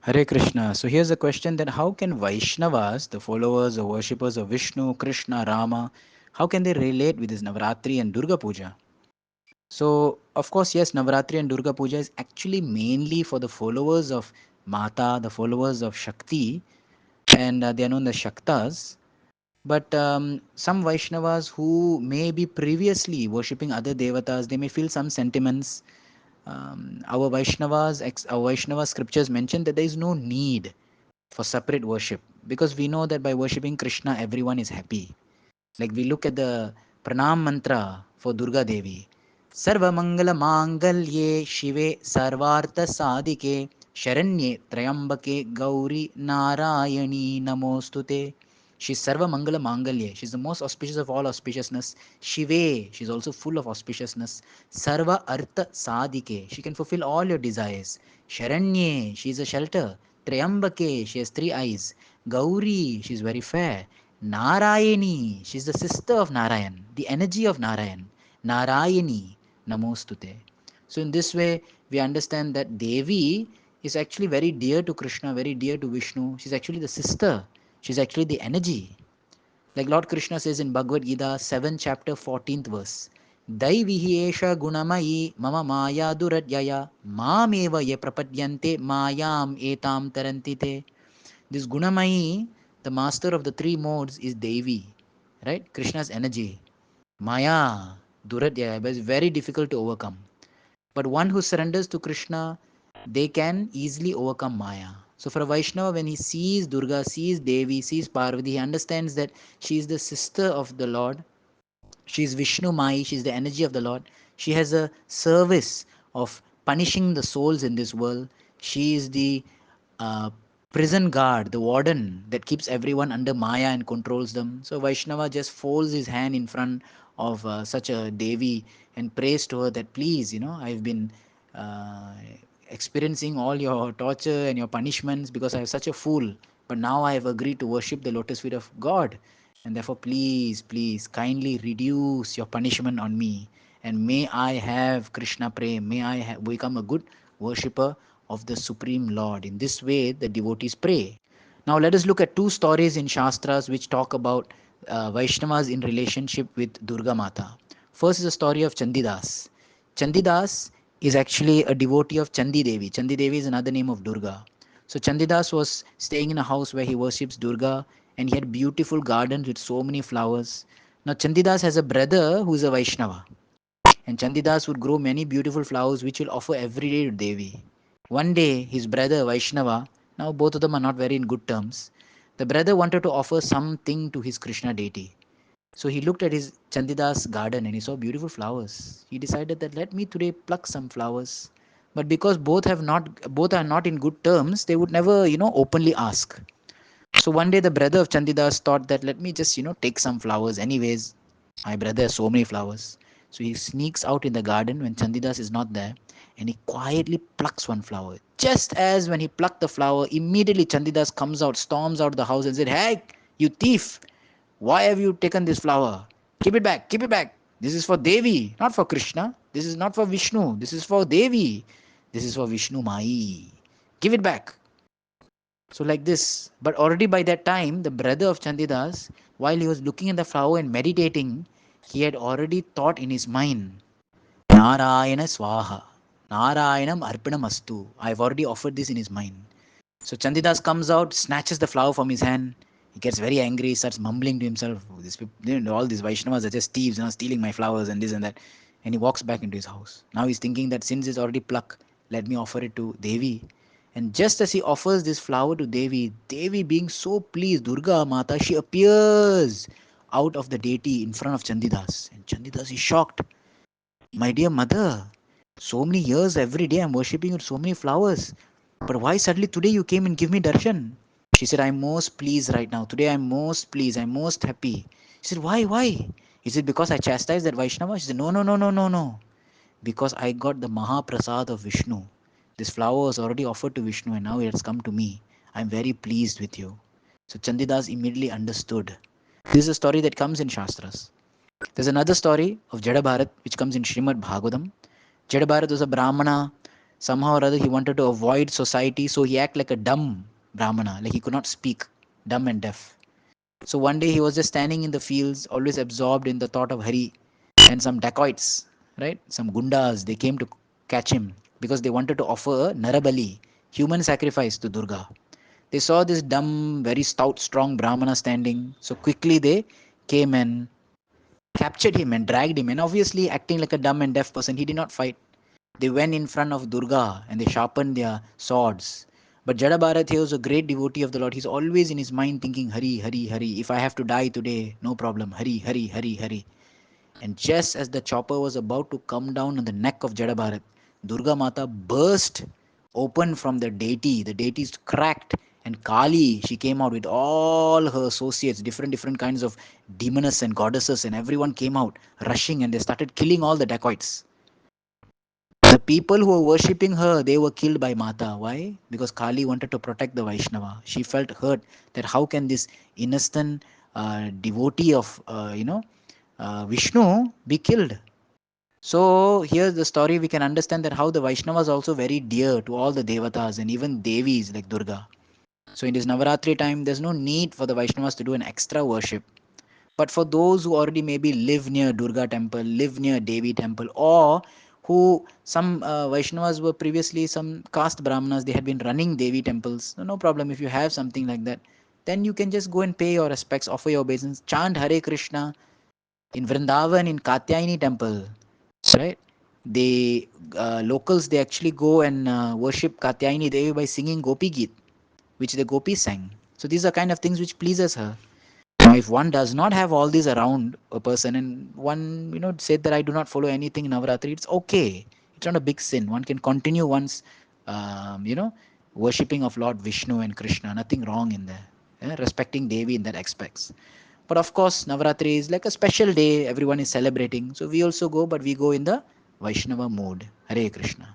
Hare Krishna. So here's a question, that how can Vaishnavas, the followers or worshippers of Vishnu, Krishna, Rama, how can they relate with this Navaratri and Durga Puja? So, of course, yes, Navaratri and Durga Puja is actually mainly for the followers of Mata, the followers of Shakti, and they are known as Shaktas. But some Vaishnavas who may be previously worshipping other devatas, they may feel some sentiments. Our Vaishnava scriptures mention that there is no need for separate worship, because we know that by worshipping Krishna, everyone is happy. Like we look at the pranam mantra for Durga Devi. Sarva Mangala Mangalye Shive Sarvartha Sadike Sharanye Trayambake Gauri Narayani Namostute. She's Sarva Mangala Mangalye. She's the most auspicious of all auspiciousness. Shive, she's also full of auspiciousness. Sarva Artha Sadike. She can fulfill all your desires. Sharanye, she's a shelter. Trayambake, she has three eyes. Gauri, she's very fair. Narayani, she's the sister of Narayan, the energy of Narayan. Narayani, Namostute. So, in this way, we understand that Devi is actually very dear to Krishna, very dear to Vishnu. She's actually the sister, she's actually the energy. Like Lord Krishna says in Bhagavad Gita, 7 chapter 14th verse. Daivihi esha gunamayi mama maya duradyaya mameva ye prapadyante mayam etam tarantite. This Gunamayi, the master of the three modes, is Devi, right? Krishna's energy. Maya, Duradya, is very difficult to overcome. But one who surrenders to Krishna, they can easily overcome Maya. So for a Vaishnava, when he sees Durga, sees Devi, sees Parvati, he understands that she is the sister of the Lord. She is Vishnu Mai, she is the energy of the Lord. She has a service of punishing the souls in this world. She is the uh, prison guard, the warden that keeps everyone under Maya and controls them. So Vaishnava just folds his hand in front of such a Devi and prays to her that, please, I've been uh, experiencing all your torture and your punishments because I was such a fool. But now I have agreed to worship the lotus feet of God. And therefore, please, please, kindly reduce your punishment on me. And may I have Krishna Prem. May I become a good worshipper of the Supreme Lord. In this way, the devotees pray. Now, let us look at two stories in Shastras which talk about Vaishnavas in relationship with Durga Mata. First is the story of Chandidas. Chandidas is actually a devotee of Chandi Devi. Chandi Devi is another name of Durga. So Chandidas was staying in a house where he worships Durga, and he had beautiful gardens with so many flowers. Now Chandidas has a brother who is a Vaishnava, and Chandidas would grow many beautiful flowers which will offer every day to Devi. One day, his brother Vaishnava, now both of them are not very in good terms, the brother wanted to offer something to his Krishna deity. So he looked at his Chandidas garden and he saw beautiful flowers. He decided that let me today pluck some flowers. But because both are not in good terms, they would never, openly ask. So one day the brother of Chandidas thought that let me just, take some flowers. Anyways, my brother has so many flowers. So he sneaks out in the garden when Chandidas is not there, and he quietly plucks one flower. Just as when he plucked the flower, immediately Chandidas comes out, storms out of the house and said, "Hey, you thief! Why have you taken this flower? Keep it back, keep it back. This is for Devi, not for Krishna. This is not for Vishnu. This is for Devi. This is for Vishnu Mai. Give it back." So like this, but already by that time, the brother of Chandidas, while he was looking at the flower and meditating, he had already thought in his mind, Narayana Swaha, Narayanam Arpanamastu. I've already offered this in his mind. So Chandidas comes out, snatches the flower from his hand. He gets very angry, starts mumbling to himself, all these Vaishnavas are just thieves, stealing my flowers and this and that. And he walks back into his house. Now he's thinking that since it's already plucked, let me offer it to Devi. And just as he offers this flower to Devi, Devi being so pleased, Durga Mata, she appears out of the deity in front of Chandidas. And Chandidas is shocked. My dear mother, so many years every day I'm worshipping you with so many flowers. But why suddenly today you came and give me darshan? She said, I'm most pleased right now. Today I'm most pleased. I'm most happy. He said, why? Why? Is it because I chastised that Vaishnava? She said, no, no, no, no, no, no. Because I got the Mahaprasad of Vishnu. This flower was already offered to Vishnu and now it has come to me. I'm very pleased with you. So Chandidas immediately understood. This is a story that comes in Shastras. There's another story of Jada Bharat which comes in Srimad Bhagavatam. Jada Bharat was a Brahmana. Somehow or other, he wanted to avoid society, so he acted like a dumb Brahmana, like he could not speak, dumb and deaf. So one day he was just standing in the fields, always absorbed in the thought of Hari, and some dacoits, right? Some gundas, they came to catch him because they wanted to offer a Narabali, human sacrifice to Durga. They saw this dumb, very stout, strong Brahmana standing. So quickly they came and captured him and dragged him. And obviously, acting like a dumb and deaf person, he did not fight. They went in front of Durga and they sharpened their swords. But Jada here was a great devotee of the Lord. He's always in his mind thinking, Hari, Hari, Hari. If I have to die today, no problem. Hari, Hari, Hari, Hari. And just as the chopper was about to come down on the neck of Jada Durga Mata burst open from the deity is cracked, and Kali, she came out with all her associates, different kinds of demoness and goddesses, and everyone came out rushing and they started killing all the dacoits. The people who were worshipping her, they were killed by Mata. Why? Because Kali wanted to protect the Vaishnava. She felt hurt that how can this innocent devotee of Vishnu be killed? So here's the story. We can understand that how the Vaishnavas are also very dear to all the devatas and even devis like Durga. So in this Navaratri time, there's no need for the Vaishnavas to do an extra worship. But for those who already maybe live near Durga temple, live near Devi temple, or who some Vaishnavas were previously some caste Brahmanas, they had been running Devi temples. No problem if you have something like that. Then you can just go and pay your respects, offer your obeisance, chant Hare Krishna in Vrindavan in Katyayani temple, right? The locals they actually go and worship Katyayani Devi by singing Gopi Geet, which the gopis sang. So these are kind of things which pleases her. Now, if one does not have all these around a person and one, said that I do not follow anything in Navaratri, it's okay. It's not a big sin. One can continue one's, worshipping of Lord Vishnu and Krishna. Nothing wrong in there. Respecting Devi in that aspects. But of course, Navaratri is like a special day. Everyone is celebrating. So we also go, but we go in the Vaishnava mood. Hare Krishna.